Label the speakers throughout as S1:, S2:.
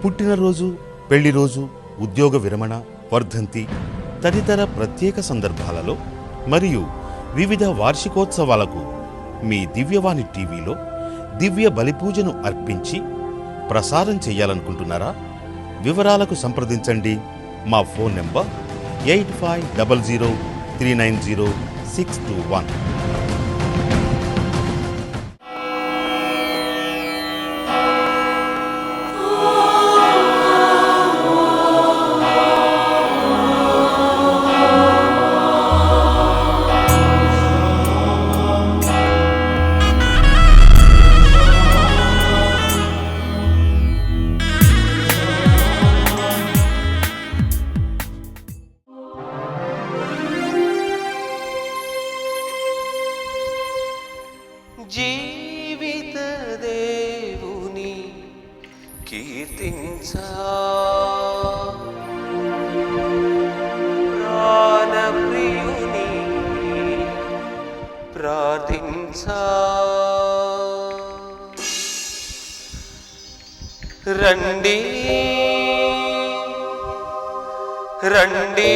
S1: పుట్టినరోజు, పెళ్లిరోజు, ఉద్యోగ విరమణ, వర్ధంతి తదితర ప్రత్యేక సందర్భాలలో మరియు వివిధ వార్షికోత్సవాలకు మీ దివ్యవాణి టీవీలో దివ్య బలిపూజను అర్పించి ప్రసారం చేయాలనుకుంటున్నారా? వివరాలకు సంప్రదించండి. మా ఫోన్ నెంబర్ 8500390621.
S2: జీవిత దేవుని కీర్తించా, ప్రాణప్రియుని ప్రార్థించా. రండి రండి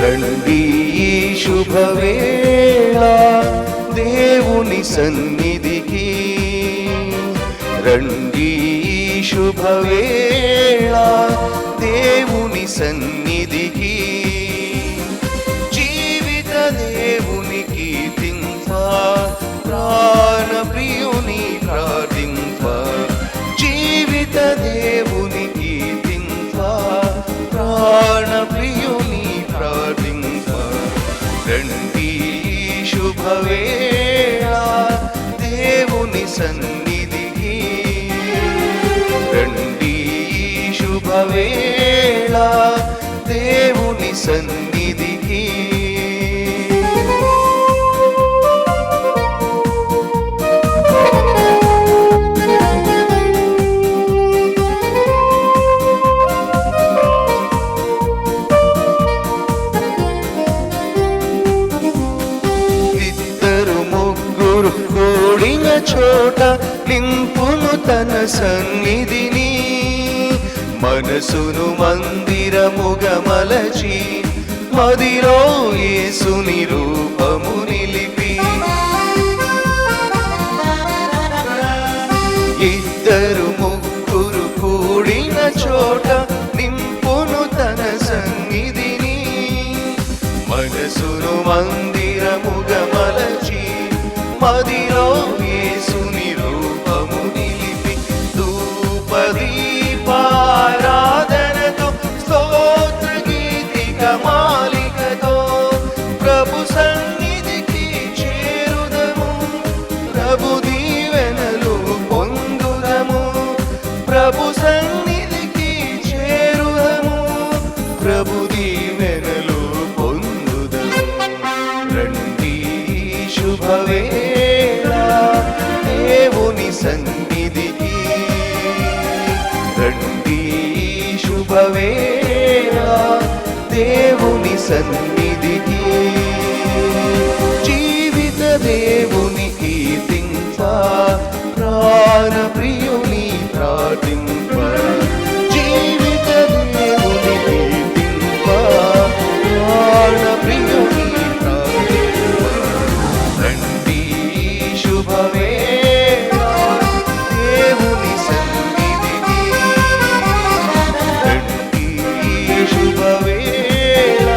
S2: రండి ఈ శుభవేళ దేవుని సన్నిధికి, రండి ఈ శుభవేళ దేవుని సన్నిధికి. జీవిత దేవుని కీర్తింప, ప్రాణప్రియుని ప్రార్థింప. జీవిత దేవుని కీర్తింప, ప్రాణప్రియుని ప్రార్థింప. రండి శుభవేళ దేవుని సన్నిధికి, రండి శుభవేళ దేవుని సన్నిధికి. కూడిన చోట నింపును తన సన్నిధిని, మనసును మందిరముగా మలచి మదిలో యేసుని రూపము నిలిపి. ఇద్దరు ముగ్గురు కూడిన చోట నింపును తన సన్నిధిని, మనసును మందిరముగా మలచి మదిలో యేసుని రూపము నిలిపి. ధూపదీపారాధనతో స్తోత్ర గీతిక మాలికతో ప్రభు సన్నిధికి చేరుదము, ప్రభు దీవెనలు పొందుదము. ప్రభు సన్నిధికి చేరుదము, ప్రభు దీవెనలు పొందుదము. రండి శుభవేళ దేవుని సన్నిధికి, రండి శుభవేళ దేవుని సన్నిధికి. జీవిత దేవుని కీర్తింప, ప్రాణప్రియుని ప్రార్థింప. జీవిత దేవుని కీర్తింప, ప్రాణప్రియుని ప్రార్థింప. రండి శుభవేళ దేవుని సన్నిధికి, రండి శుభవేళ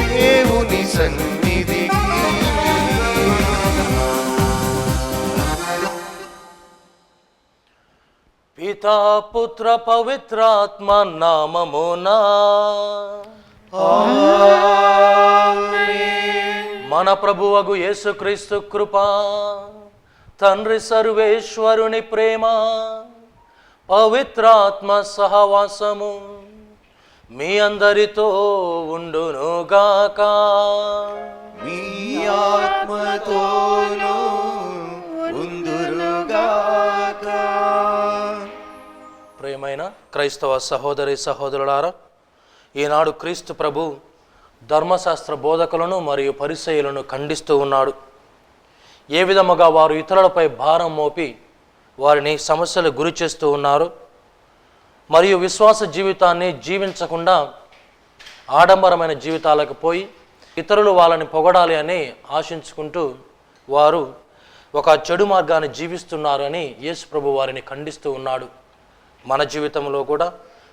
S2: దేవుని సన్నిధికి.
S3: పితా పుత్ర పవిత్రాత్మ నామమునా మన ప్రభువగు యేసుక్రీస్తు కృప, తండ్రి సర్వేశ్వరుని ప్రేమ, పవిత్రాత్మ సహవాసము మీ అందరితో ఉండునుగాక.
S2: మీ ఆత్మతోనూ ఉందురుగాక.
S3: ప్రియమైన క్రైస్తవ సహోదరి సహోదరులారా, ఈనాడు క్రీస్తు ప్రభు ధర్మశాస్త్ర బోధకులను మరియు పరిసయ్యులను ఖండిస్తూ ఉన్నాడు. ఏ విధముగా వారు ఇతరులపై భారం మోపి వారిని సమస్యలు గురి చేస్తూ ఉన్నారు, మరియు విశ్వాస జీవితాన్ని జీవించకుండా ఆడంబరమైన జీవితాలకు పోయి ఇతరులు వాళ్ళని పొగడాలి అని ఆశించుకుంటూ వారు ఒక చెడు మార్గాన్ని జీవిస్తున్నారని యేసు ప్రభు వారిని ఖండిస్తూ ఉన్నాడు. మన జీవితంలో కూడా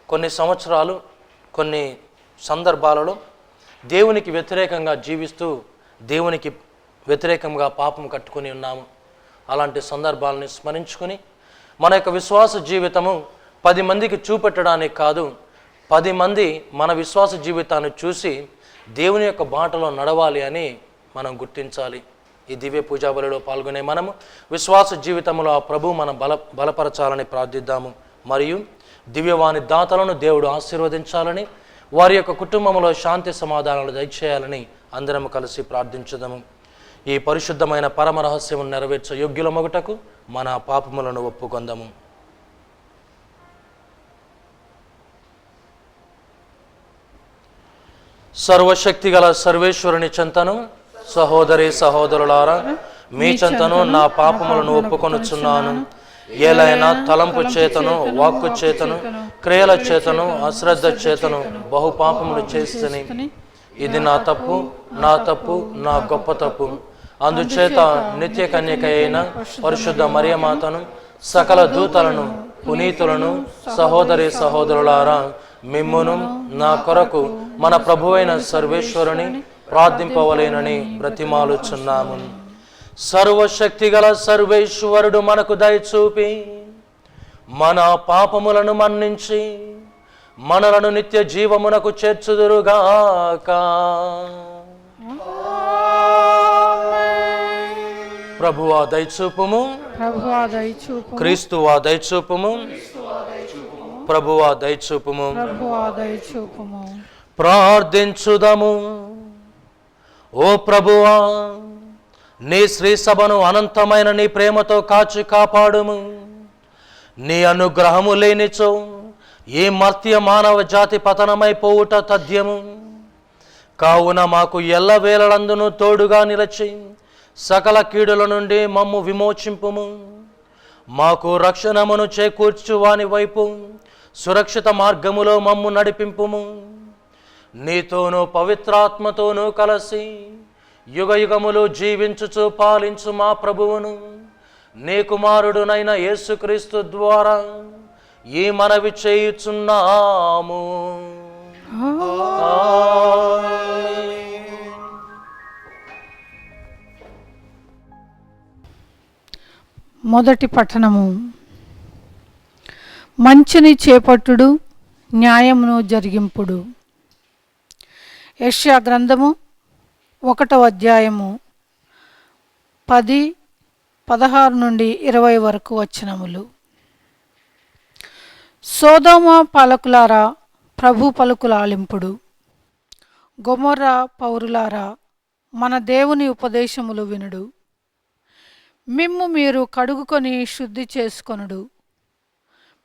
S3: కొన్ని సంవత్సరాలు కొన్ని సందర్భాలలో దేవునికి వ్యతిరేకంగా జీవిస్తూ దేవునికి వ్యతిరేకంగా పాపం కట్టుకొని ఉన్నాము. అలాంటి సందర్భాలని స్మరించుకొని మన యొక్క విశ్వాస జీవితము 10 మందికి చూపెట్టడానికి కాదు, 10 మంది మన విశ్వాస జీవితాన్ని చూసి దేవుని యొక్క బాటలో నడవాలి అని మనం గుర్తించాలి. ఈ దివ్య పూజా బలిలో పాల్గొనే మనము విశ్వాస జీవితంలో ఆ ప్రభు మనం బలపరచాలని ప్రార్థిద్దాము. మరియు దివ్యవాణి దాతలను దేవుడు ఆశీర్వదించాలని, వారి యొక్క కుటుంబంలో శాంతి సమాధానాలు దయచేయాలని అందరం కలిసి ప్రార్థించుదాము. ఈ పరిశుద్ధమైన పరమ రహస్యము నెరవేర్చ యోగ్యుల మొగటకు మన పాపములను ఒప్పుకొందాము. సర్వశక్తి గల సర్వేశ్వరుని చెంతను, సహోదరి సహోదరులారా, మీ చెంతను నా పాపములను ఒప్పుకొనుచున్నాను. ఏలైనా తలంపు చేతను, వాక్కు చేతను, క్రియల చేతను, అశ్రద్ధ చేతను బహుపాపములు చేస్తని. ఇది నా తప్పు, నా గొప్ప తప్పు. అందుచేత నిత్య కన్యక అయిన పరిశుద్ధ మరియమాతను, సకల దూతలను, పునీతులను, సహోదరి సహోదరులారా, మిమ్మును నా కొరకు మన ప్రభువైన సర్వేశ్వరుని ప్రార్థింపవలేనని బ్రతిమాలుచున్నాము. సర్వశక్తిగల సర్వేశ్వరుడు మనకు దయచూపి మన పాపములను మన్నించి మనలను నిత్య జీవమునకు చేర్చుదురుగాక. ప్రభువా దయచూపుము, క్రీస్తువా దయచూపుము, ప్రభువా దయచూపుము. ప్రార్థించుదము. ఓ ప్రభువా, నీ శ్రీ సభను అనంతమైన నీ ప్రేమతో కాచి కాపాడుము. నీ అనుగ్రహము లేనిచో ఈ మర్త్య మానవ జాతి పతనమైపోవుట తథ్యము. కావున మాకు ఎల్లవేళలందును తోడుగా నిలచి సకల కీడుల నుండి మమ్ము విమోచింపుము. మాకు రక్షణమును చేకూర్చు వాని వైపు సురక్షిత మార్గములో మమ్ము నడిపింపుము. నీతోనూ పవిత్రాత్మతోనూ కలిసి యుగ యుగములు జీవించుచు పాలించు మా ప్రభువును, నీ కుమారుడునైన యేసుక్రీస్తు ద్వారా ఈ మనవి చేయుచున్నాము.
S4: మొదటి పఠనము. మంచిని చేపట్టుడు, న్యాయమును జరిగింపుడు. యెషయా గ్రంథము 1వ అధ్యాయము 10, 16 నుండి 20 వరకు వచనములు. సోదోమ పాలకులారా, ప్రభు పలుకులాలింపుడు. గొమొర్రా పౌరులారా, మన దేవుని ఉపదేశములు వినుడు. మిమ్ము మీరు కడుగుకొని శుద్ధి చేసుకొనుడు.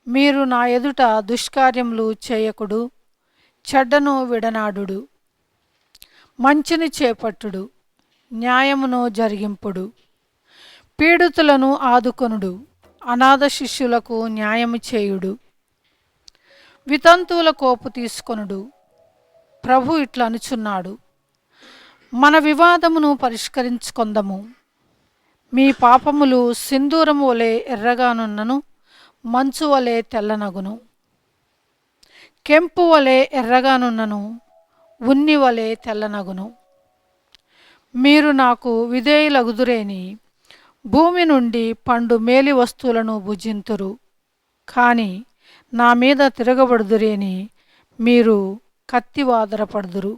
S4: మీరు నా ఎదుట దుష్కార్యములు చేయకుడు, చెడ్డను విడనాడుడు. మంచిని చేపట్టుడు, న్యాయమును జరిగింపుడు. పీడితులను ఆదుకొనుడు, అనాథ శిష్యులకు న్యాయము చేయుడు. వితంతువుల కోపు తీసుకొనుడు. ప్రభు ఇట్లా అనుచున్నాడు, మన వివాదమును పరిష్కరించుకొందము. మీ పాపములు సింధూరము వలె ఎర్రగానున్నను, మంచు వలె తెల్లనగును. కెంపు వలె ఎర్రగానున్నను, ఉన్ని వలె తెల్లనగును. మీరు నాకు విధేయులగుదురేని భూమి నుండి పండు మేలి వస్తువులను భుజింతురు. కానీ నా మీద తిరగబడుదురేని మీరు కత్తివాదరపడుదురు.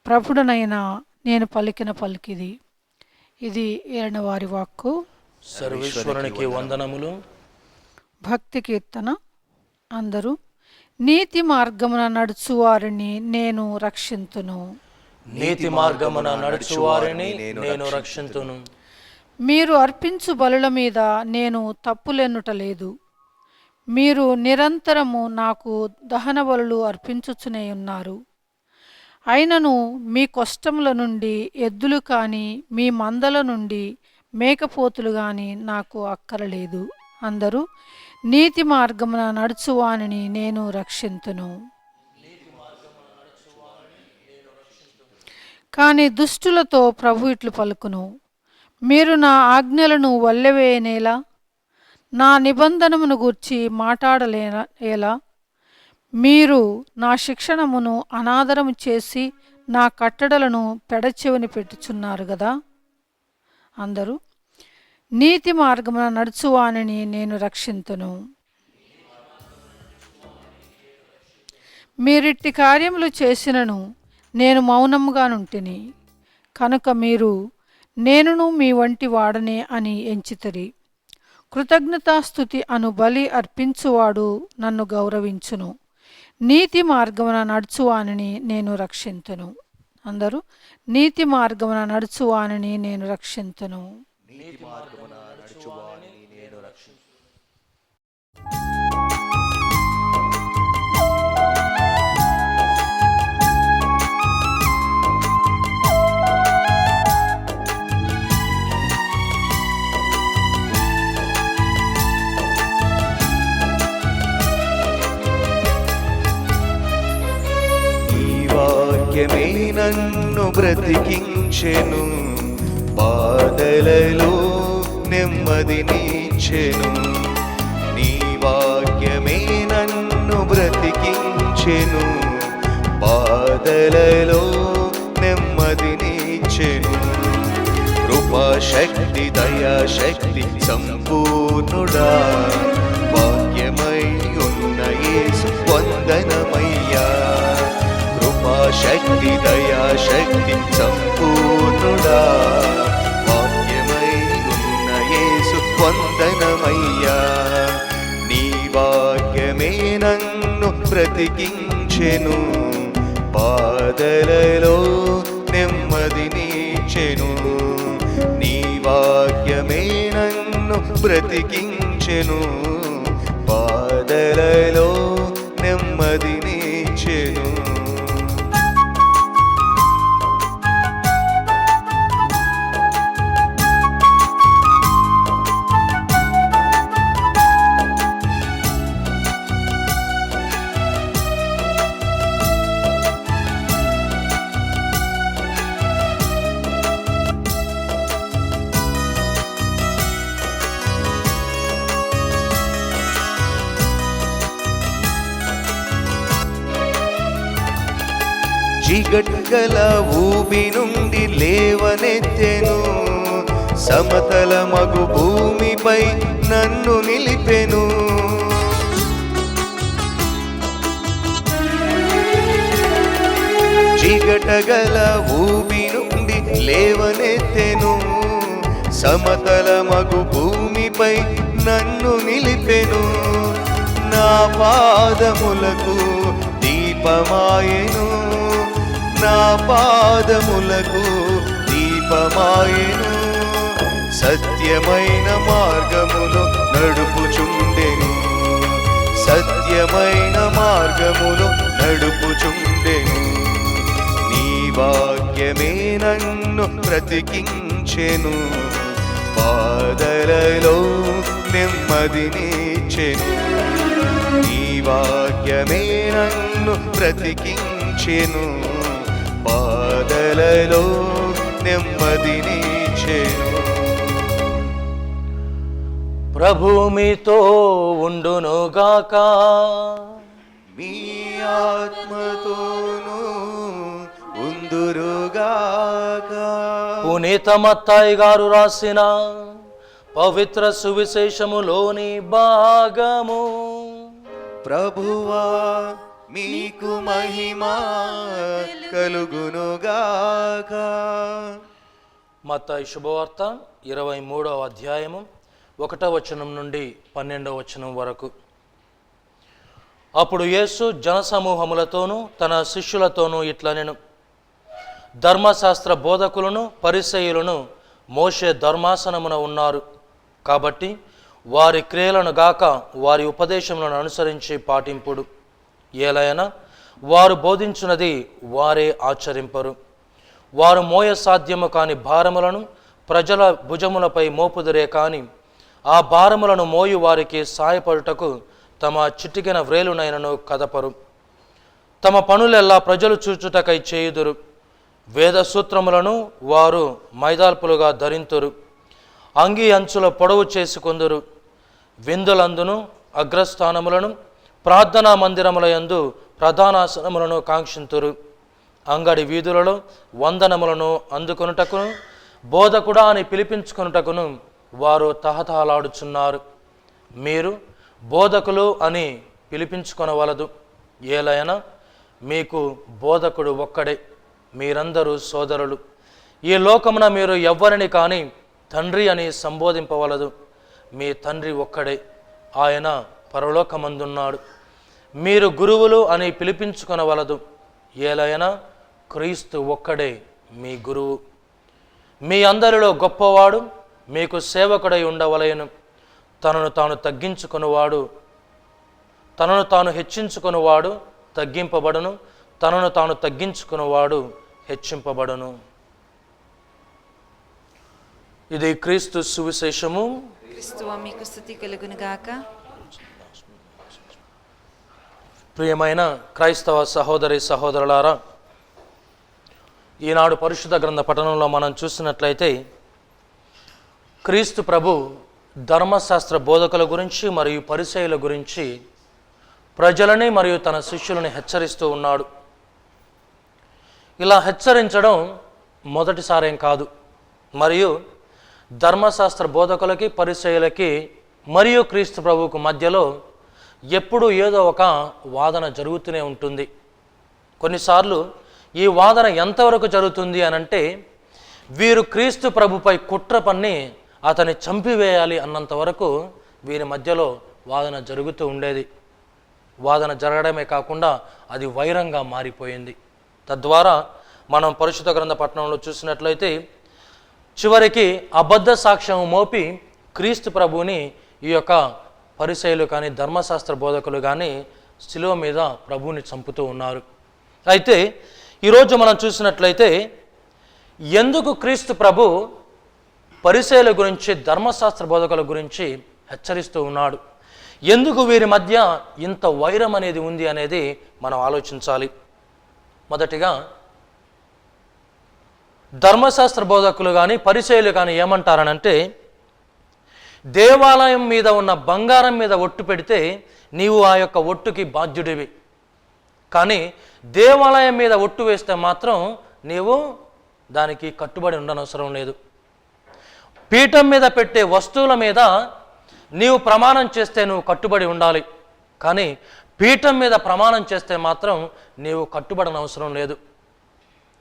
S4: ప్రభుడనైనా నేను పలికిన పలికిది. ఇది ఏలినవారి వాక్కు.
S3: సర్వేశ్వరునికి వందనములు.
S4: భక్తి కీర్తన. అందరూ నీతి మార్గమున నడుచువారిని నేను రక్షింతును.
S3: నీతి మార్గమున నడుచువారిని నేను రక్షింతును.
S4: మీరు అర్పించు బలుల మీద నేను తప్పులెన్నుటలేదు. మీరు నిరంతరము నాకు దహన బలులు అర్పించుచునే ఉన్నారు. అయినను మీ కష్టముల నుండి ఎద్దులు కాని మీ మందల నుండి మేకపోతులు గాని నాకు అక్కరలేదు. అందరూ నీతి మార్గమున నడుచువానిని నేను రక్షింతును. కానీ దుష్టులతో ప్రభు ఇట్లు పలుకును, మీరు నా ఆజ్ఞలను వల్లెవేయనేలా, నా నిబంధనమును గూర్చి మాట్లాడలేలా? మీరు నా శిక్షణమును అనాదరము చేసి నా కట్టడలను పెడచెవిని పెట్టుచున్నారు గదా. అందరూ నీతి మార్గమున నడుచువానిని నేను రక్షింతును. మీరిట్టి కార్యములు చేసినను నేను మౌనముగానుంటిని కనుక మీరు నేనును మీ వంటి వాడనే అని ఎంచితిరి. కృతజ్ఞతాస్తుతి అను బలి అర్పించువాడు నన్ను గౌరవించును. నీతి మార్గమున నడుచువానిని నేను రక్షింతును. అందరూ నీతి మార్గమున నడుచువానిని నేను రక్షింతును.
S2: వాక్యమే నన్ను బ్రతికించెను, బాధలలో నెమ్మదినిచ్చెను. నీ వాక్యమే నన్ను బ్రతికించెను, బాధలలో నెమ్మదినిచ్చెను. కృపాశక్తి దయాశక్తి సంపూర్ణుడా, వాక్యమై ఉన్న యేసు వందనమయ్యా. శక్తి దయాశక్తి సంపూర్ణుడా, వాక్యమై ఉన్న యేసు వందనమయ్యా. నీ వాక్యమే నన్ను బ్రతికించెను, బాధలలో నెమ్మదినిచ్చెను. నీ వాక్యమే నన్ను బ్రతికించెను, బాధలలో నెమ్మదినిచ్చెను. జిగట్గల ఊబి నుండి లేవనెత్తెను, సమతల మగు భూమిపై నన్ను నిలిపెను. జిగటగల ఊబి నుండి లేవనెత్తెను, సమతల మగు భూమిపై నన్ను నిలిపెను. నా పాదములకు దీపమాయెను, నా పాదములకు దీపమాయెను. సత్యమైన మార్గములో నడుపుచుండెను, సత్యమైన మార్గములో నడుపుచుండెను. నీ వాక్యమే నన్ను బ్రతికించెను, బాధలలో నెమ్మదినిచ్చెను. నీ వాక్యమే నన్ను బ్రతికించెను, బాధలలో నెమ్మదినిచ్చెను.
S3: ప్రభు మీతో ఉండునుగాక,
S2: మీ ఆత్మతోనూ ఉందురుగాక.
S3: పునీత మత్తాయి గారు రాసిన పవిత్ర సువిశేషములోని భాగము.
S2: ప్రభువా మీకు మహిమ కలుగునుగాక.
S3: మత్తయి శుభవార్త 23వ అధ్యాయము 1వ వచనం నుండి 12వ వచనం వరకు. అప్పుడు యేసు జనసమూహములతోనూ తన శిష్యులతోనూ ఇట్లనెను, ధర్మశాస్త్ర బోధకులను పరిసయ్యులను మోషే ధర్మాసనమున ఉన్నారు కాబట్టి వారి క్రియలను గాక వారి ఉపదేశములను అనుసరించి పాటింపుడు. ఏలైనా వారు బోధించున్నది వారే ఆచరింపరు. వారు మోయ సాధ్యము కాని భారములను ప్రజల భుజములపై మోపుదురే కాని ఆ భారములను మోయు వారికి సాయపడుటకు తమ చిటికెన వ్రేలునైనను కదపరు. తమ పనులెల్లా ప్రజలు చూచుటకై చేయుదురు. వేద సూత్రములను వారు మైదాల్పులుగా ధరింతురు. అంగీ అంచుల పొడవు చేసుకొందురు. విందులందును అగ్రస్థానములను ప్రార్థనా మందిరముల యందు ప్రధానాసనములను కాంక్షింతురు. అంగడి వీధులలో వందనములను అందుకొనుటకును బోధకుడా అని పిలిపించుకొనుటకును వారు తహతహలాడుచున్నారు. మీరు బోధకులు అని పిలిపించుకొనవలదు. ఏలైనా మీకు బోధకుడు ఒక్కడే, మీరందరూ సోదరులు. ఈ లోకమున మీరు ఎవ్వరిని కానీ తండ్రి అని సంబోధింపవలదు. మీ తండ్రి ఒక్కడే, ఆయన పరలోకమందున్నాడు. మీరు గురువులు అని పిలిపించుకొనవలదు. ఏలైనా క్రీస్తు ఒక్కడే మీ గురువు. మీ అందరిలో గొప్పవాడు మీకు సేవకుడై ఉండవలెను. తనను తాను హెచ్చించుకొనువాడు తగ్గింపబడును, తనను తాను తగ్గించుకున్నవాడు హెచ్చింపబడును. ఇది క్రీస్తు సువిశేషము.
S5: క్రీస్తువా మీకు స్తుతి కలుగును గాక.
S3: ప్రియమైన క్రైస్తవ సహోదరి సహోదరులారా, ఈనాడు పరిశుద్ధ గ్రంథ పఠనంలో మనం చూసినట్లయితే క్రీస్తు ప్రభు ధర్మశాస్త్ర బోధకుల గురించి మరియు పరిసయ్యుల గురించి ప్రజలని మరియు తన శిష్యులని హెచ్చరిస్తూ ఉన్నాడు. ఇలా హెచ్చరించడం మొదటిసారేం కాదు. మరియు ధర్మశాస్త్ర బోధకులకి పరిసయ్యులకి మరియు క్రీస్తు ప్రభువుకు మధ్యలో ఎప్పుడూ ఏదో ఒక వాదన జరుగుతూనే ఉంటుంది. కొన్నిసార్లు ఈ వాదన ఎంతవరకు జరుగుతుంది అనంటే వీరు క్రీస్తు ప్రభుపై కుట్ర పన్ని అతన్ని చంపివేయాలి అన్నంత వరకు వీరి మధ్యలో వాదన జరుగుతూ ఉండేది. వాదన జరగడమే కాకుండా అది వైరంగా మారిపోయింది. తద్వారా మనం పరిశుద్ధ గ్రంథ పట్టణంలో చూసినట్లయితే చివరికి అబద్ధ సాక్ష్యం మోపి క్రీస్తు ప్రభువుని ఈ యొక్క పరిసయ్యులు కానీ ధర్మశాస్త్ర బోధకులు కానీ శిలువ మీద ప్రభువుని చంపుతూ ఉన్నారు. అయితే ఈరోజు మనం చూసినట్లయితే ఎందుకు క్రీస్తు ప్రభు పరిసయ్యుల గురించి ధర్మశాస్త్ర బోధకుల గురించి హెచ్చరిస్తూ ఉన్నాడు, ఎందుకు వీరి మధ్య ఇంత వైరం అనేది ఉంది అనేది మనం ఆలోచించాలి. మొదటిగా ధర్మశాస్త్ర బోధకులు కానీ పరిసయ్యులు కానీ ఏమంటారనంటే, దేవాలయం మీద ఉన్న బంగారం మీద ఒట్టు పెడితే నీవు ఆ యొక్క ఒట్టుకి బాధ్యుడివి, కానీ దేవాలయం మీద ఒట్టు వేస్తే మాత్రం నీవు దానికి కట్టుబడి ఉండనవసరం లేదు. పీఠం మీద పెట్టే వస్తువుల మీద నీవు ప్రమాణం చేస్తే నువ్వు కట్టుబడి ఉండాలి, కానీ పీఠం మీద ప్రమాణం చేస్తే మాత్రం నీవు కట్టుబడనవసరం లేదు.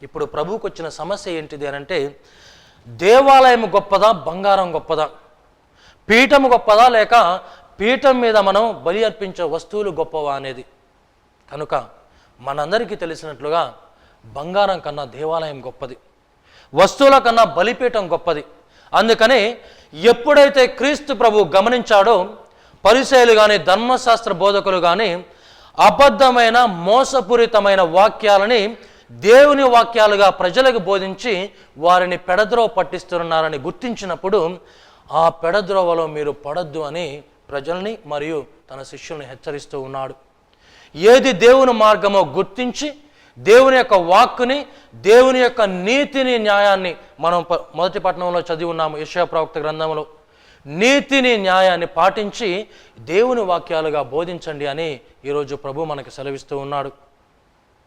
S3: ఇప్పుడు ప్రభువుకు వచ్చిన సమస్య ఏంటిది అనంటే, దేవాలయం గొప్పదా బంగారం గొప్పదా, పీఠం గొప్పదా లేక పీఠం మీద మనం బలి అర్పించే వస్తువులు గొప్పవా అనేది. కనుక మనందరికీ తెలిసినట్లుగా బంగారం కన్నా దేవాలయం గొప్పది, వస్తువుల కన్నా బలిపీఠం గొప్పది. అందుకని ఎప్పుడైతే క్రీస్తు ప్రభు గమనించాడో పరిసయ్యులు కానీ ధర్మశాస్త్ర బోధకులు కానీ అబద్ధమైన మోసపూరితమైన వాక్యాలని దేవుని వాక్యాలుగా ప్రజలకు బోధించి వారిని పెడద్రోవ పట్టిస్తున్నారని గుర్తించినప్పుడు ఆ పెడద్రోవలో మీరు పడద్దు అని ప్రజల్ని మరియు తన శిష్యుల్ని హెచ్చరిస్తూ ఉన్నాడు. ఏది దేవుని మార్గమో గుర్తించి దేవుని యొక్క వాక్కుని, దేవుని యొక్క నీతిని, న్యాయాన్ని మనం మొదటి పట్టణంలో చదివి ఉన్నాము. యెషయా ప్రవక్త గ్రంథంలో నీతిని న్యాయాన్ని పాటించి దేవుని వాక్యాలుగా బోధించండి అని ఈరోజు ప్రభు మనకి సెలవిస్తూ ఉన్నాడు.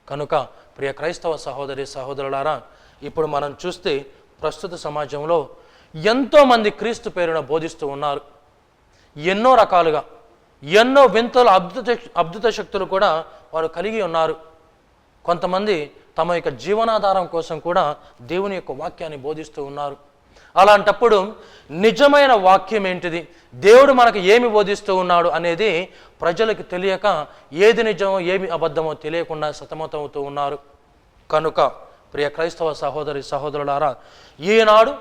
S3: కనుక ప్రియ క్రైస్తవ సహోదరి సహోదరులారా, ఇప్పుడు మనం చూస్తే ప్రస్తుత సమాజంలో ఎంతోమంది క్రీస్తు పేరున బోధిస్తూ ఉన్నారు. ఎన్నో రకాలుగా ఎన్నో వింతలు అద్భుత శక్తులు కూడా వారు కలిగి ఉన్నారు. కొంతమంది తమ యొక్క జీవనాధారం కోసం కూడా దేవుని యొక్క వాక్యాన్ని బోధిస్తూ ఉన్నారు. అలాంటప్పుడు నిజమైన వాక్యం ఏంటిది, దేవుడు మనకు ఏమి బోధిస్తూ ఉన్నాడు అనేది ప్రజలకు తెలియక ఏది నిజమో ఏమి అబద్ధమో తెలియకుండా సతమతమవుతూ ఉన్నారు. కనుక ప్రియ క్రైస్తవ సహోదరి సహోదరులారా, ఈనాడు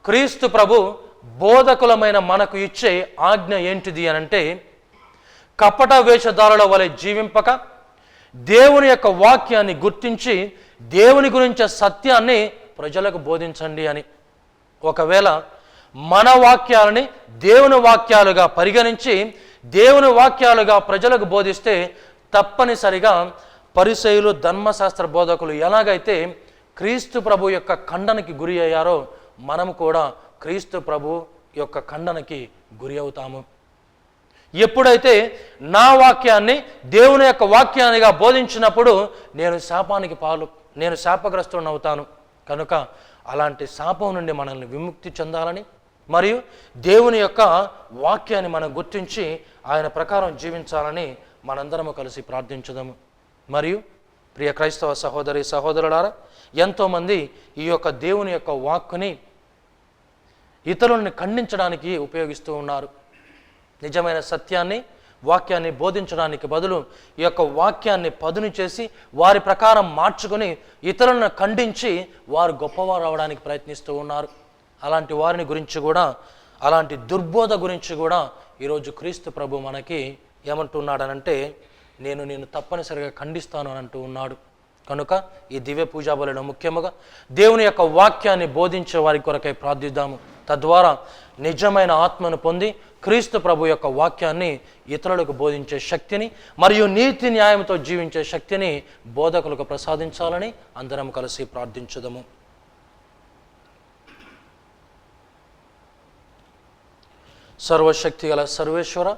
S3: క్రీస్తు ప్రభు బోధకులమైన మనకు ఇచ్చే ఆజ్ఞ ఏంటిది అనంటే, కపట వేషధారుల వలె జీవింపక దేవుని యొక్క వాక్యాన్ని గుర్తించి దేవుని గురించే సత్యాన్ని ప్రజలకు బోధించండి అని. ఒకవేళ మన వాక్యాలని దేవుని వాక్యాలుగా పరిగణించి దేవుని వాక్యాలుగా ప్రజలకు బోధిస్తే తప్పనిసరిగా పరిసయ్యులు ధర్మశాస్త్ర బోధకులు ఎలాగైతే క్రీస్తు ప్రభు యొక్క ఖండనకి గురి అయ్యారో మనము కూడా క్రీస్తు ప్రభు యొక్క ఖండనకి గురి అవుతాము. ఎప్పుడైతే నా వాక్యాన్ని దేవుని యొక్క వాక్యానిగా బోధించినప్పుడు నేను శాపగ్రస్తుడిని అవుతాను. కనుక అలాంటి శాపం నుండి మనల్ని విముక్తి చెందాలని మరియు దేవుని యొక్క వాక్యాన్ని మనం గుర్తించి ఆయన ప్రకారం జీవించాలని మనందరము కలిసి ప్రార్థించుదాము. మరియు ప్రియ క్రైస్తవ సహోదరి సహోదరులారా, ఎంతోమంది ఈ యొక్క దేవుని యొక్క వాక్కుని ఇతరులను ఖండించడానికి ఉపయోగిస్తూ ఉన్నారు. నిజమైన సత్యాన్ని వాక్యాన్ని బోధించడానికి బదులు ఈ యొక్క వాక్యాన్ని పదును చేసి వారి ప్రకారం మార్చుకొని ఇతరులను ఖండించి వారు గొప్పవారు అవడానికి ప్రయత్నిస్తూ ఉన్నారు. అలాంటి వారిని గురించి కూడా, అలాంటి దుర్బోధ గురించి కూడా ఈరోజు క్రీస్తు ప్రభు మనకి ఏమంటున్నాడనంటే, నేను తప్పనిసరిగా ఖండిస్తాను అని అంటూ ఉన్నాడు. కనుక ఈ దివ్య పూజా బలిలో ముఖ్యముగా దేవుని యొక్క వాక్యాన్ని బోధించే వారి కొరకై ప్రార్థిద్దాము. తద్వారా నిజమైన ఆత్మను పొంది క్రీస్తు ప్రభు యొక్క వాక్యాన్ని ఇతరులకు బోధించే శక్తిని మరియు నీతి న్యాయంతో జీవించే శక్తిని బోధకులకు ప్రసాదించాలని అందరం కలిసి ప్రార్థించుదాము. సర్వశక్తి గల సర్వేశ్వర,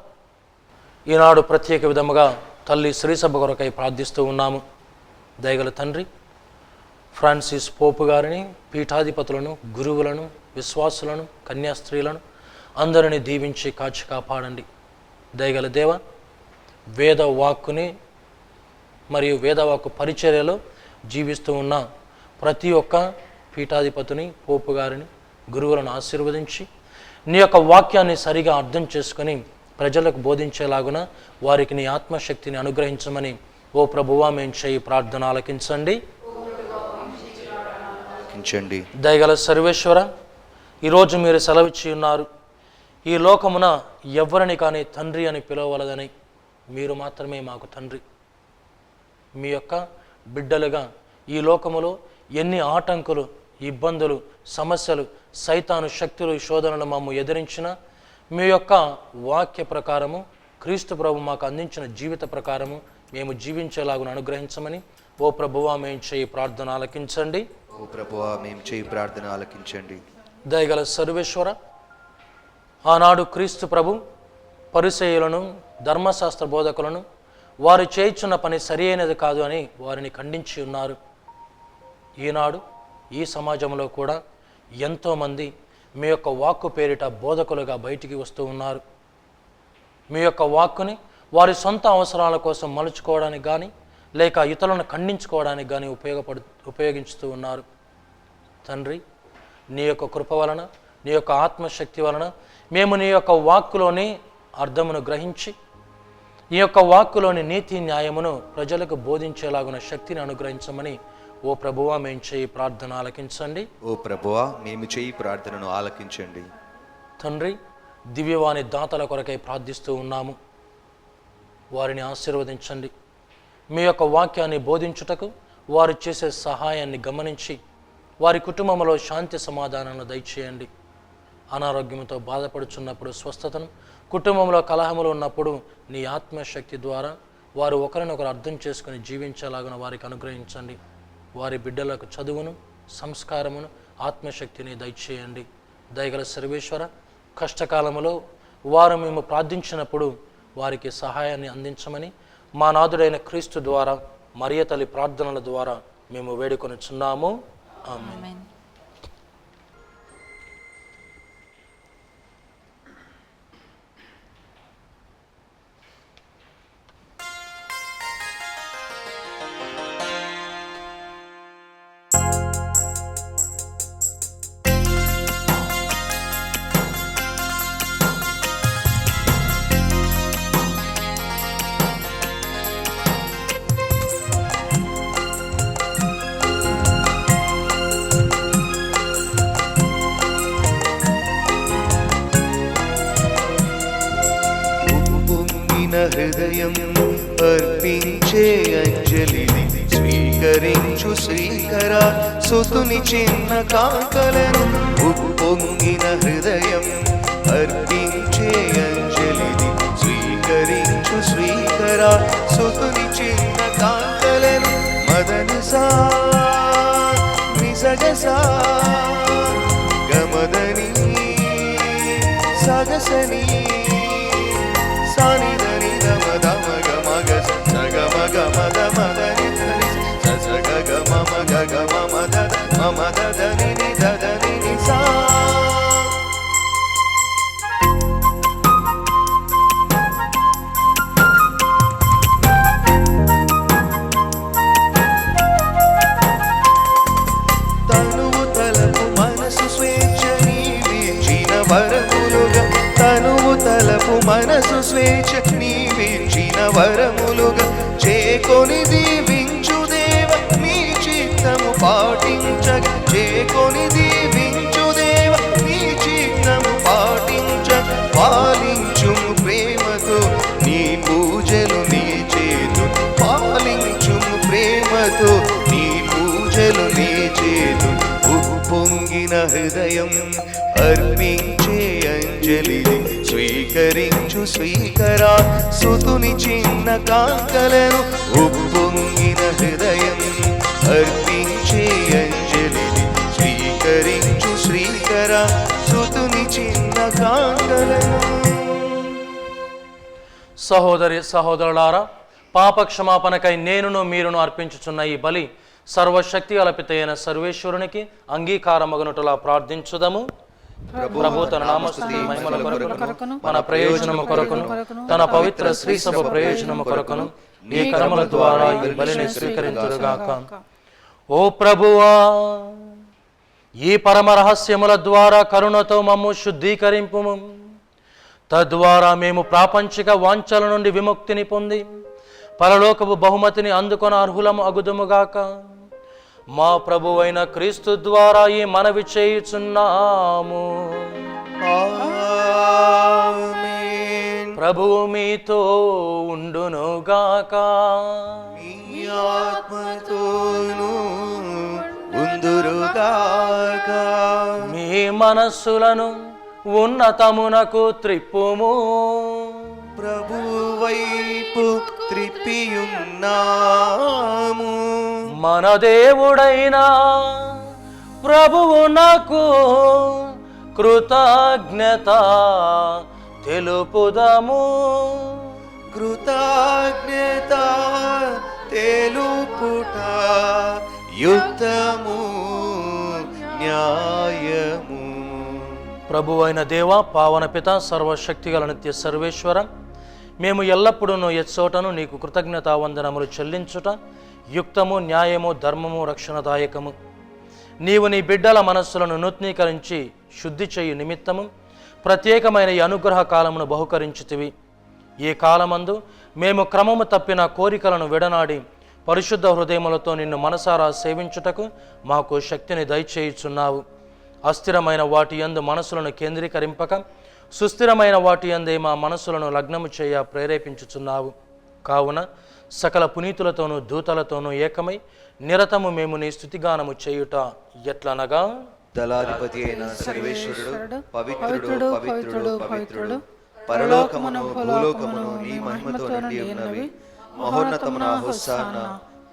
S3: ఈనాడు ప్రత్యేక విధముగా తల్లి శ్రీసభ కొరకై ప్రార్థిస్తూ ఉన్నాము. దయగల తండ్రి, ఫ్రాన్సిస్ పోపు గారిని, పీఠాధిపతులను, గురువులను, విశ్వాసులను, కన్యాస్త్రీలను అందరినీ దీవించి కాచి కాపాడండి. దయగల దేవ, వేద వాక్కుని మరియు వేదవాక్కు పరిచర్యలో జీవిస్తూ ఉన్న ప్రతి ఒక్క పీఠాధిపతిని, పోపు గారిని, గురువులను ఆశీర్వదించి నీ యొక్క వాక్యాన్ని సరిగా అర్థం చేసుకొని ప్రజలకు బోధించేలాగున వారికి నీ ఆత్మశక్తిని అనుగ్రహించమని ఓ ప్రభువా మేము చేయి ప్రార్థన ఆలకించండి. దయగల సర్వేశ్వర, ఈరోజు మీరు సెలవిచ్చి ఉన్నారు, ఈ లోకమున ఎవ్వరిని కానీ తండ్రి అని పిలవలదని, మీరు మాత్రమే మాకు తండ్రి. మీ యొక్క బిడ్డలుగా ఈ లోకములో ఎన్ని ఆటంకులు, ఇబ్బందులు, సమస్యలు, సైతాను శక్తులు, శోధనలు మమ్ము ఎదిరించినా మీ యొక్క వాక్య ప్రకారము, క్రీస్తు ప్రభు మాకు అందించిన జీవిత ప్రకారము మేము జీవించేలాగున అనుగ్రహించమని ఓ ప్రభువా మేము చేయి ప్రార్థన ఆలకించండి.
S2: ఓ ప్రభువా మేము చేయి ప్రార్థన ఆలకించండి.
S3: దయగల సర్వేశ్వర, ఆనాడు క్రీస్తు ప్రభు పరిసయ్యులను, ధర్మశాస్త్ర బోధకులను వారు చేయుచున్న పని సరి అయినది కాదు అని వారిని ఖండించి ఉన్నారు. ఈనాడు ఈ సమాజంలో కూడా ఎంతోమంది మీ యొక్క వాక్కు పేరిట బోధకులుగా బయటికి వస్తూ ఉన్నారు. మీ యొక్క వాక్కుని వారి సొంత అవసరాల కోసం మలుచుకోవడానికి కానీ లేక ఇతరులను ఖండించుకోవడానికి కానీ ఉపయోగించుతూ ఉన్నారు. తండ్రి, నీ యొక్క కృప వలన, నీ యొక్క ఆత్మశక్తి వలన మేము నీ యొక్క వాక్కులోని అర్థమును గ్రహించి ఈ యొక్క వాక్కులోని నీతి న్యాయమును ప్రజలకు బోధించేలాగున శక్తిని అనుగ్రహించమని ఓ ప్రభువా మేము చేయి ప్రార్థన ఆలకించండి.
S2: ఓ ప్రభువా మేము చేయి ప్రార్థనను ఆలకించండి.
S3: తండ్రి, దివ్యవాణి దాతల కొరకై ప్రార్థిస్తూ ఉన్నాము. వారిని ఆశీర్వదించండి. మీ యొక్క వాక్యాన్ని బోధించుటకు వారు చేసే సహాయాన్ని గమనించి వారి కుటుంబంలో శాంతి సమాధానాలను దయచేయండి. అనారోగ్యంతో బాధపడుచున్నప్పుడు స్వస్థతను, కుటుంబంలో కలహములు ఉన్నప్పుడు నీ ఆత్మశక్తి ద్వారా వారు ఒకరినొకరు అర్థం చేసుకుని జీవించేలాగున వారికి అనుగ్రహించండి. వారి బిడ్డలకు చదువును, సంస్కారమును, ఆత్మశక్తిని దయచేయండి. దయగల సర్వేశ్వర, కష్టకాలములో వారు మేము ప్రార్థించినప్పుడు వారికి సహాయాన్ని అందించమని మా నాథుడైన క్రీస్తు ద్వారా, మరియ తల్లి ప్రార్థనల ద్వారా మేము వేడుకొనుచున్నాము. ఆమేన్.
S2: హృదయం అర్పించే అంజలిని స్వీకరించు శ్రీకర సుతుని చిన్న కాకలను ఉప్పొంగిన హృదయం అర్పించే అంజలిని స్వీకరించు శ్రీకర సుతుని చిన్న కాకలను మదనిసా నిసగసా గమదని సగసని సానిదని దమ గమగ సగమగ మద మదని సగ గమ గమ మద మదని దని సా. తనువు తలపు మనసు స్వేచ్ఛ నీవిచ్చిన వరములుగా తనువు తలపు మనసు స్వేచ్ఛ నీవిచ్చిన వరములుగా చేకొని దీవించు దేవ నీ చిత్తము పాటించగ చేకొని దీవించు దేవ నీ చిత్తము పాటించగ పాలించుము ప్రేమతో నీ పూజలు నీ చేతు పాలించుము ప్రేమతో నీ పూజలు నీ చేతు ఉప్పొంగిన హృదయం అర్పించే అంజలిని స్వీకరించు స్వీకరా సుతుని చిన్న కాకలను ఉప్పొంగిన హృదయం అర్పించే అంజలిని స్వీకరించు శ్రీకరా సుతుని చిన్న కాకలను.
S3: సహోదరి సహోదరులారా, పాప క్షమాపణకై నేనును మీరును అర్పించుచున్న ఈ బలి సర్వశక్తి అలపితైన సర్వేశ్వరునికి అంగీకారమగునటులా ప్రార్థించుదము. ప్రభు తన నామస్తుతి మహిమల కొరకును మన ప్రయోజనము కొరకును తన పవిత్ర శ్రీ సభ ప్రయోజనము కొరకును ఈ కర్మల ద్వారా ఈ బలిని స్వీకరించుగాక. ఓ ప్రభువా, ఈ పరమ రహస్యముల ద్వారా కరుణతో మమ్ము శుద్ధీకరింపుము. తద్వారా మేము ప్రాపంచిక వాంఛల నుండి విముక్తిని పొంది పరలోకపు బహుమతిని అందుకొన అర్హులము అగుదుముగాక. మా ప్రభువైన క్రీస్తు ద్వారా ఈ మనవి చేయుచున్నాము.
S2: ఆమేన్.
S3: ప్రభువు మీతో ఉండునుగాక.
S2: మీ ఆత్మతోను ఉందురుగాక.
S3: మీ మనస్సులను ఉన్నతమునకు త్రిప్పుము.
S2: ప్రభు వైపు త్రిప్పియున్నాము.
S3: మన దేవుడైన ప్రభువునకు కృతజ్ఞత తెలుపుదము.
S2: కృతజ్ఞత తెలుపుట యుక్తము న్యాయము.
S3: ప్రభువైన దేవ, పావన పిత, సర్వశక్తిగల నిత్య సర్వేశ్వర, మేము ఎల్లప్పుడూ ఎచ్చోటను నీకు కృతజ్ఞతావందనములు చెల్లించుట యుక్తము, న్యాయము, ధర్మము, రక్షణదాయకము. నీవు నీ బిడ్డల మనస్సులను నూతనీకరించి శుద్ధి చేయు నిమిత్తము ప్రత్యేకమైన ఈ అనుగ్రహ కాలమును బహుకరించుతివి. ఈ కాలమందు మేము క్రమము తప్పిన కోరికలను విడనాడి పరిశుద్ధ హృదయములతో నిన్ను మనసారా సేవించుటకు మాకు శక్తిని దయచేయుచున్నావు. అస్థిరమైన వాటి యందు మనసులను కేంద్రీకరింపక సుస్థిరమైన వాటి యందే మా మనసులను లగ్నము చేయ ప్రేరేపించుచున్నావు. కావున సకల పునీతులతోనూ దూతలతోనూ ఏకమై నిరతము మేము నీ స్తుతిగానము చేయుట ఎట్లనగా,
S2: దళాధిపతి అయిన సర్వేశ్వరుడు పవిత్రుడు పవిత్రుడు పవిత్రుడు పరలోకమును భూలోకమును నీ మహిమతో నిండి ఉన్నవి. మహోన్నతమున హోసానా.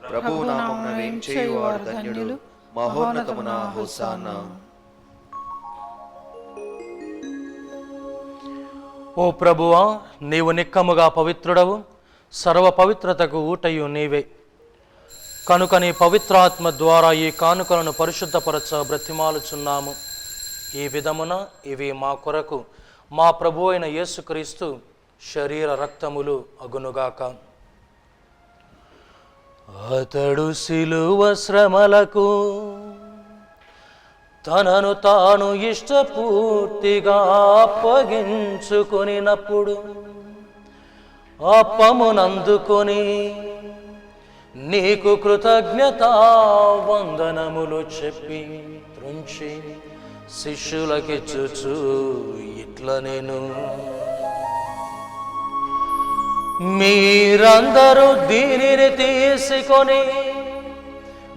S2: ప్రభువు నామమున వేంచేయువాడు ధన్యుడు. మహోన్నతమున హోసానా.
S3: ఓ ప్రభువా, నీవు నిక్కముగా పవిత్రుడవు, సర్వ పవిత్రతకు ఊటయు నీవే. కనుక నీ పవిత్రాత్మ ద్వారా ఈ కానుకలను పరిశుద్ధపరచ బ్రతిమాలుచున్నాము. ఈ విధమున ఇవి మా కొరకు మా ప్రభు అయిన యేసుక్రీస్తు శరీర రక్తములు అగునుగాక. అతడు శిలువ శ్రమలకు తనను తాను ఇష్టపూర్తిగా అప్పగించుకొనినప్పుడు అప్పమునందుకొని నీకు కృతజ్ఞతా వందనములు చెప్పి త్రుంచి శిష్యులకిచ్చుచు ఇట్ల నేను, మీరందరూ దీనిని తీసుకొని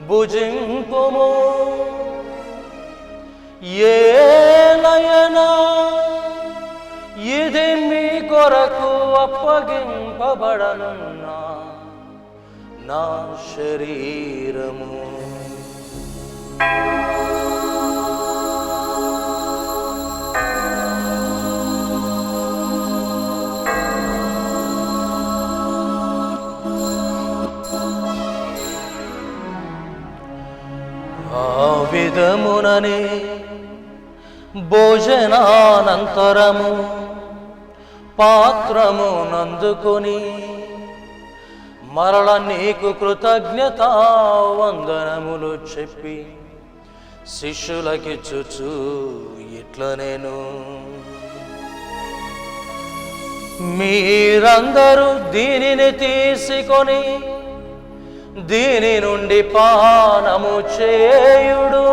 S3: భుజింపుము. ఏలయనా ఇది మీ కొరకు అప్పగింపబడనున్న నా శరీరము. ఆ విధముననే భోజనానంతరము పాత్రము నందుకొని మరల నీకు కృతజ్ఞత వందనములు చెప్పి శిష్యులకిచ్చుచు ఇట్లా నేను, మీరందరూ దీనిని తీసుకొని దీని నుండి పానము చేయుడు.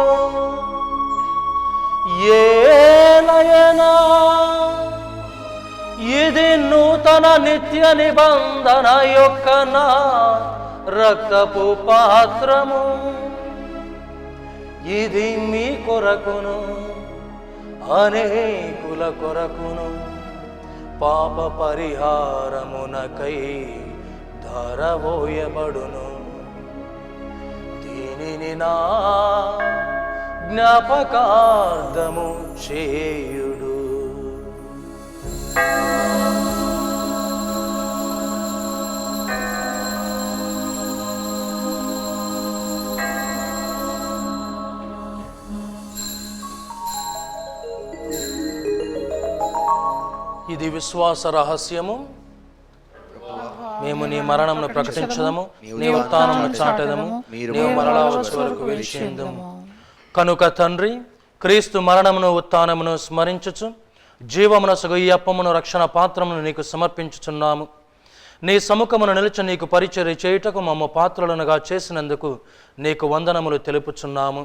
S3: ఏలయనా ఇది నూతన నిత్య నిబంధన యొక్క నా రక్తపు పాత్రము. ఇది మీ కొరకును అనేకుల కొరకును పాప పరిహారమునకై ధారవోయబడును. దీనిని నా జ్ఞాపకార్థము చేయుడు. ఇది విశ్వాస రహస్యము. మేము నీ మరణమును ప్రకటించదము, నీ ఉత్థానమును చాటెదము, నీవు మరలా వచ్చే వరకు వేచియుందుము. కనుక తండ్రి, క్రీస్తు మరణమును ఉత్థానమును స్మరించుచు జీవమునసగు ఈ అప్పమును రక్షణ పాత్రమును నీకు సమర్పించుచున్నాము. నీ సముఖమును నిలిచి నీకు పరిచర్య చేయుటకు మమ్మ పాత్రలనుగా చేసినందుకు నీకు వందనములు తెలుపుచున్నాము.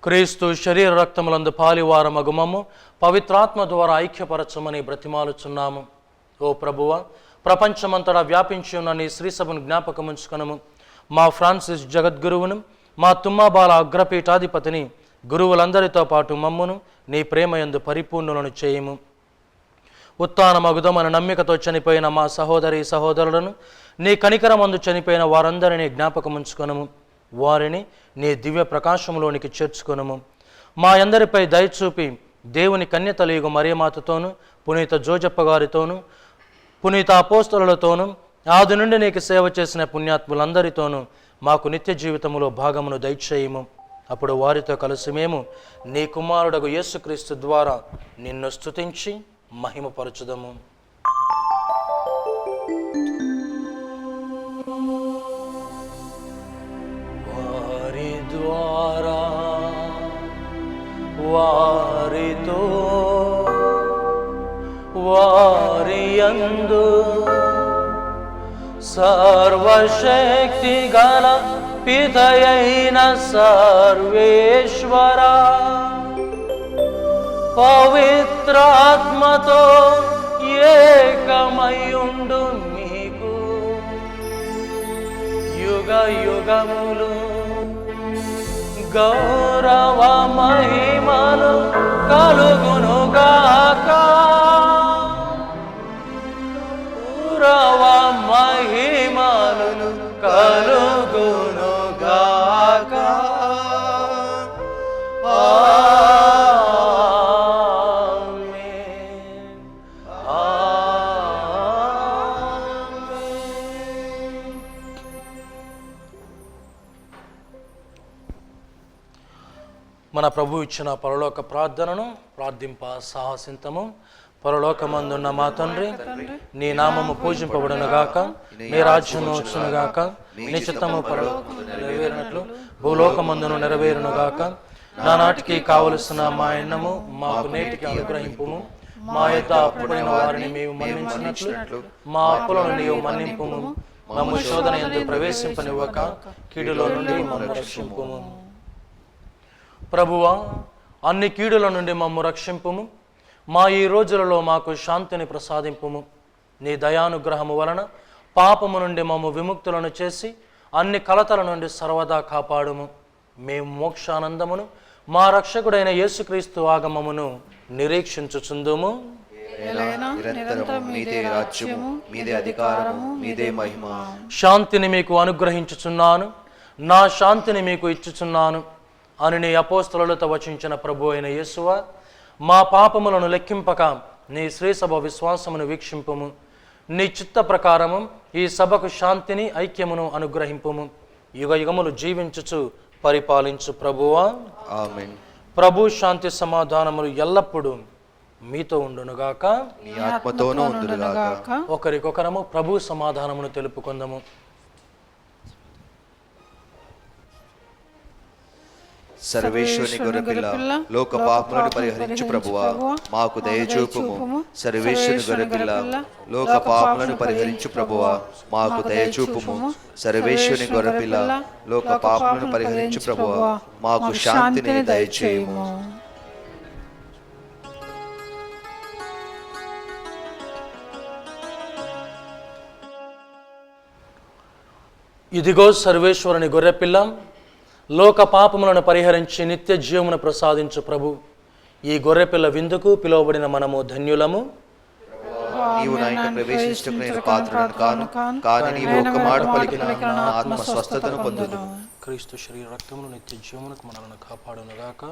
S3: క్రీస్తు శరీర రక్తములందు పాలివారమగు మమ్ము పవిత్రాత్మ ద్వారా ఐక్యపరచమని బ్రతిమాలుచున్నాము. ఓ ప్రభువ, ప్రపంచమంతటా వ్యాపించి ఉన్న నీ శ్రీసభను జ్ఞాపకముంచుకొనుము. మా ఫ్రాన్సిస్ జగద్గురువును, మా తుమ్మాబాల అగ్రపీఠాధిపతిని, గురువులందరితో పాటు మమ్మును నీ ప్రేమయందు పరిపూర్ణులను చేయము. ఉత్థానమగుదమని నమ్మికతో చనిపోయిన మా సహోదరి సహోదరులను, నీ కనికరమందు చనిపోయిన వారందరినీ జ్ఞాపకముంచుకొనుము. వారిని నీ దివ్య ప్రకాశంలోనికి చేర్చుకొనుము. మా అందరిపై దయచూపి దేవుని కన్యతలియుగు మరియమాతతోనూ, పునీత జోజప్ప గారితోనూ, పునీత అపోస్తలులతోనూ, ఆది నుండి నీకు సేవ చేసిన పుణ్యాత్ములందరితోనూ మాకు నిత్య జీవితములో భాగమును దయచేయము. అప్పుడు వారితో కలిసి మేము నీ కుమారుడగు యేసుక్రీస్తు ద్వారా నిన్ను స్తుతించి మహిమపరచుదము. వారి ద్వారా, వారితో, వారియందు సర్వశక్తి గల పితయైన సర్వేశ్వర పవిత్రాత్మతో ఏకమయుండు మీకు యుగ యుగములు గౌరవ మహిమలు కలుగునుగాక. గౌరవ మహిమలు కలుగునుగాక. ఆమేన్. ఆమేన్. మన ప్రభు ఇచ్చిన పరలోక ప్రార్థనను ప్రార్థింప సాహసింతము. పరలోకమందున్న మా తండ్రి, నీ నామము పూజింపబడునుగాక, నీ రాజ్యము వచ్చునుగాక, నీ చిత్తము పరలోకమందు నెరవేరినట్లు భూలోకమందును నెరవేరునుగాక. నానాటికి కావలసిన మా అన్నము మాకు నేటికి అనుగ్రహింపుము. మా యొద్ద అప్పుడైన వారిని మేము మన్నించినట్లు మా అప్పులను నీవు మన్నింపుము. మమ్ము శోధన యందు ప్రవేశింపనివ్వక కీడులో నుండి మమ్ము రక్షింపుము. ప్రభువా, అన్ని కీడుల నుండి మమ్ము రక్షింపుము. మా ఈ రోజులలో మాకు శాంతిని ప్రసాదింపుము. నీ దయానుగ్రహము వలన పాపము నుండి మమ్ము విముక్తులను చేసి అన్ని కలతల నుండి సర్వదా కాపాడుము. మేము మోక్షానందమును మా రక్షకుడైన యేసుక్రీస్తు ఆగమమును నిరీక్షించుచుందుము.
S2: నిరంతరము మీదే రాజ్యము, మీదే అధికారము, మీదే మహిమ.
S3: శాంతిని మీకు అనుగ్రహించుచున్నాను, నా శాంతిని మీకు ఇచ్చుచున్నాను అని నీ అపోస్తలులతో వచించిన ప్రభు అయిన యేసువా, మా పాపములను లెక్కింపక నీ శ్రీసభ విశ్వాసమును వీక్షింపుము. నీ చిత్త ప్రకారము ఈ సభకు శాంతిని ఐక్యమును అనుగ్రహింపుము. యుగ యుగములు జీవించుచు పరిపాలించు ప్రభువా.
S2: ఆమేన్.
S3: ప్రభు శాంతి సమాధానములు ఎల్లప్పుడూ మీతో ఉండునుగాక,
S2: నీ ఆత్మతోనూ ఉండునుగాక.
S3: ఒకరికొకరము ప్రభు సమాధానమును తెలుపుకుందాము.
S2: సర్వేశ్వరుని గొర్రెపిల్ల, లోక పాపములను పరిహరించు ప్రభువా, మాకు దయచూపుము. సర్వేశ్వరుని గొర్రెపిల్ల, లోక పాపములను పరిహరించు ప్రభువా, మాకు దయచూపుము. సర్వేశ్వరుని గొర్రెపిల్ల, లోక పాపములను పరిహరించు ప్రభువా, మాకు శాంతిని దయచేయుము.
S3: ఇదిగో సర్వేశ్వరుని గొర్రెపిల్ల, లోక పాపములను పరిహరించి నిత్య జీవమును ప్రసాదించు ప్రభు. ఈ గొర్రెపిల్ల విందుకు పిలువబడిన మనము ధన్యులము.
S2: నీవు నా ఇంట ప్రవేశించుటకు నేను పాత్రుడను కాను, కానీ నీవు ఒక్క మాట పలికిన నా ఆత్మ స్వస్థతను పొందును.
S3: క్రీస్తు శరీర రక్తమును నిత్య జీవమునకు మనల్ని కాపాడునుగాక.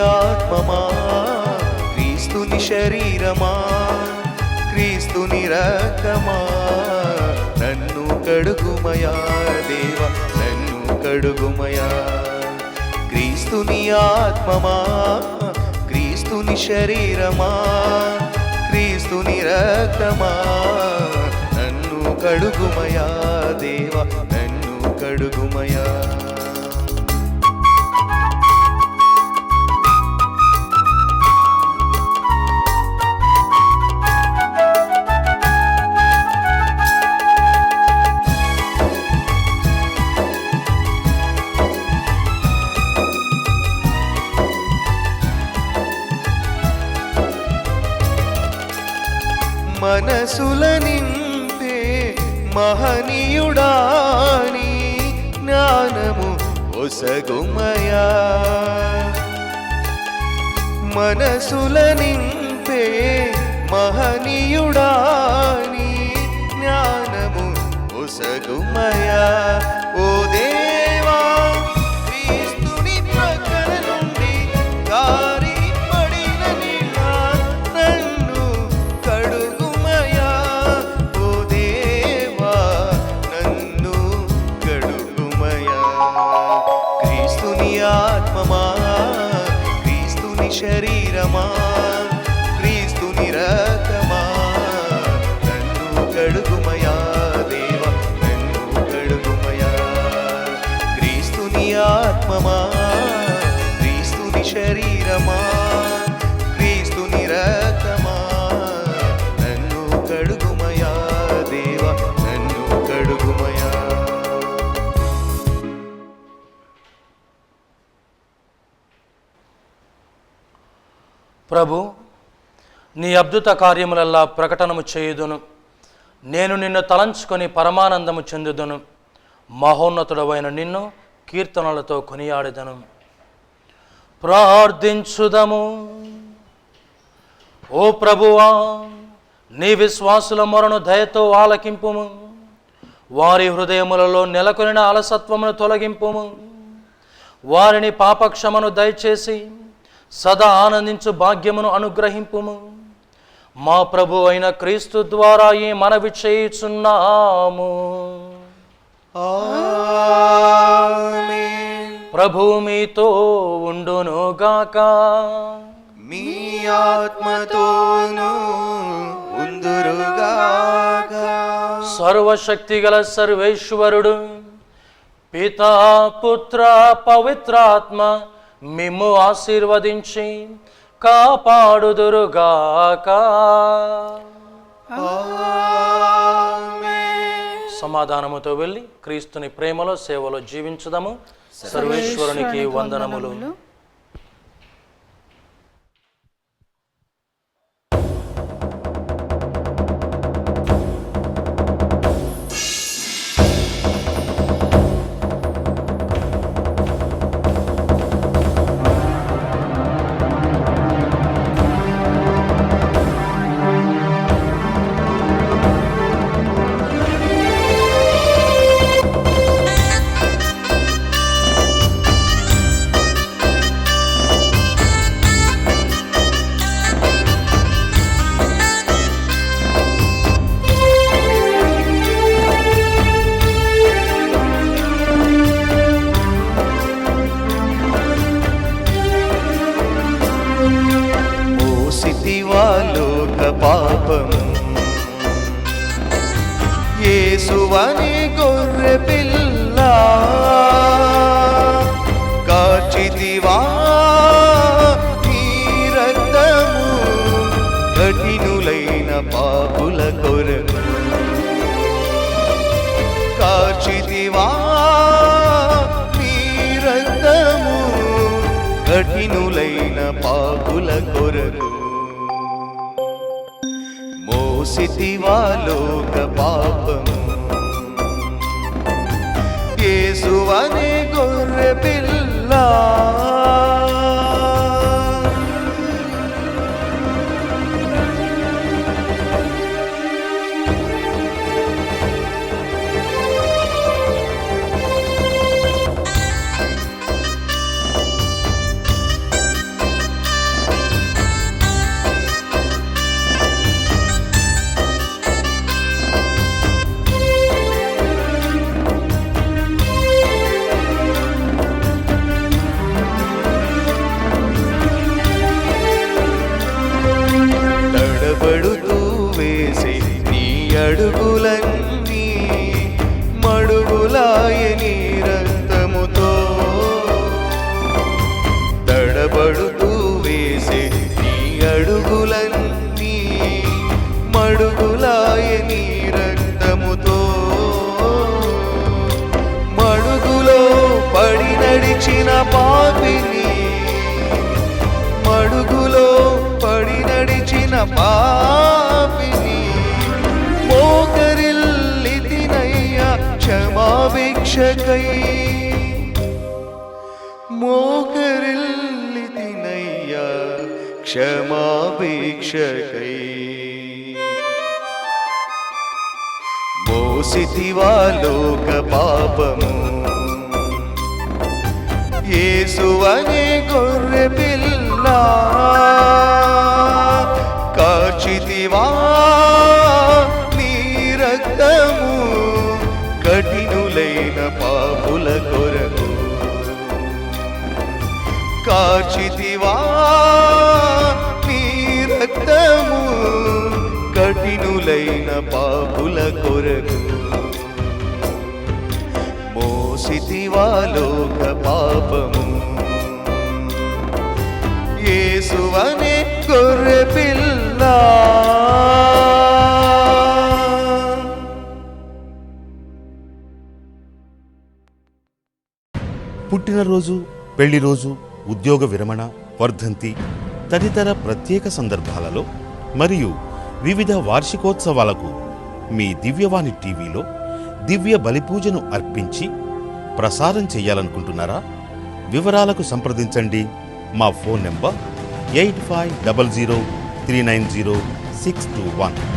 S2: ఆత్మమా, క్రీస్తుని శరీరమా, క్రీస్తుని రక్తమా, నన్ను కడుగుమయా దేవా, నన్ను కడుగుమయా. క్రీస్తుని ఆత్మమా, క్రీస్తుని శరీరమా, క్రీస్తుని రక్తమా, నన్ను కడుగుమయా దేవా, నన్ను కడుగుమయా. మనసుల నింపే మహనీయుడాని జ్ఞానము ఒసగుమయా. మనసుల నింపే మహనీయుడాని జ్ఞానము ఒసగుమయా. ఓ దేవా, క్రీస్తుని ప్రక్కన నుండి గారి పడిన నీళ్ళ నన్ను కడుగుమయా. ఓ దేవా, నన్ను కడుగుమయా. క్రీస్తుని ఆత్మమా, క్రీస్తుని శరీరమా, క్రీస్తుని రక్తమా, నన్ను కడుగుమయా దేవా, నన్ను కడుగుమయా. క్రీస్తుని ఆత్మమా, క్రీస్తుని శరీరమా, క్రీస్తుని రక్తమా, నన్ను కడుగుమయా దేవా, నన్ను కడుగుమయా.
S3: ప్రభు, నీ అద్భుత కార్యములల్లా ప్రకటనము చేయుదును. నేను నిన్ను తలంచుకొని పరమానందము చెందుదును. మహోన్నతుడవైన నిన్ను కీర్తనలతో కొనియాడెదను. ప్రార్థించుదము. ఓ ప్రభువా, నీ విశ్వాసుల మొరను దయతో ఆలకింపుము. వారి హృదయములలో నెలకొనిన అలసత్వమును తొలగింపుము. వారిని పాపక్షమను దయచేసి సదా ఆనందించు భాగ్యమును అనుగ్రహింపుము. మా ప్రభు అయిన క్రీస్తు ద్వారా ఈ మనవి చేయుచున్నాము.
S2: ఆమేన్.
S3: ప్రభువు మీతో ఉండునుగాక.
S2: మీ ఆత్మతోనూ ఉందురుగాక.
S3: సర్వశక్తిగల సర్వేశ్వరుడు పితా పుత్ర పవిత్రాత్మ మిమ్ము ఆశీర్వదించి కాపాడుదురుగాక. సమాధానముతో వెళ్ళి క్రీస్తుని ప్రేమలో సేవలో జీవించుదాము. సర్వేశ్వరునికి వందనములు.
S2: లోక పాపం యేసువని గొర్రె పిల్ల కాచితివా నీ రక్తము కఠినులైన పాపుల కొరకు కాచితివా నీ రక్తము కఠినులైన పాపుల కొరకు మోసితివా లోక పాపము యేసువనే గొర్రె పిల్ల తడబడుతూ వేసే నీ అడుగులన్నీ మడుగులాయని రక్తముతో తడబడుతూ వేసే నీ అడుగులన్నీ మడుగులాయని రక్తముతో మడుగులో పడి నడిచిన పాపిని మడుగులో పడి నడిచిన పాపిని మోకరిల్లితినయ్యా క్షమాభిక్షకై మోకరిల్లితినయ్యా క్షమాభిక్షకై మోసితివా లోక పాపము యేసువనే గొర్రె పిల్ల కాచితివా నీ రక్తము కఠినులైన పాపుల కొరకు కాచితివా నీ రక్తము కఠినులైన పాపుల కొరకు మోసితివా లోక పాపము యేసువనే గొర్రె పిల్ల
S1: పుట్టినరోజు, పెళ్లిరోజు, ఉద్యోగ విరమణ, వర్ధంతి తదితర ప్రత్యేక సందర్భాలలో మరియు వివిధ వార్షికోత్సవాలకు మీ దివ్యవాణి టీవీలో దివ్య బలిపూజను అర్పించి ప్రసారం చేయాలనుకుంటున్నారా? వివరాలకు సంప్రదించండి. మా ఫోన్ నెంబర్ 8500390621.